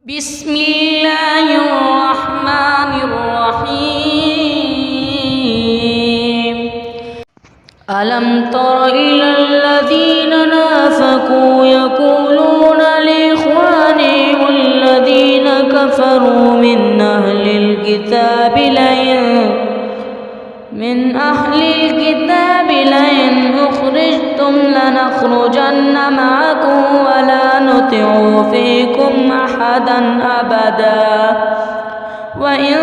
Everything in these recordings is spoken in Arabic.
بسم الله الرحمن الرحيم. ألم تر إلى الذين نافقوا يقولون لإخوانهم الذين كفروا من أهل الكتاب لئن أخرجتم لنخرجن معكم ولا نطيع فيكم أحدا أبدا وإن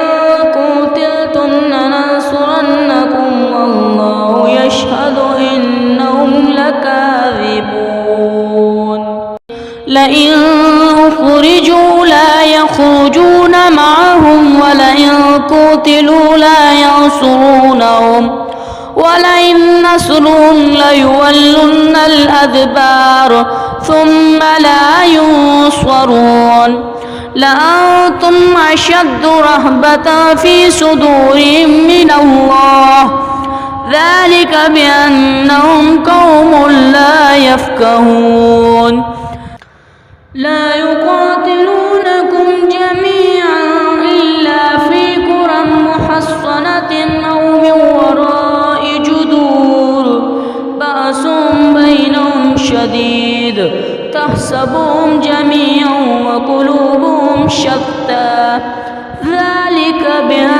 قتلتم لننصرنكم والله يشهد إنهم لكاذبون. لئن أخرجوا لا يخرجون معهم ولئن قتلوا لا ينصرونهم ولئن نصرهم ليولن الأدبار ثم لا ينصرون. لأنتم أشد رهبة في صدورهم من الله ذلك بأنهم قوم لا يفقهون. لا يقاتلونكم جميعا إلا في قرى محصنة أو من وراء جدور بأس بينهم شديد تحسبهم جميعا وقلوبهم شتى ذلك بأنهم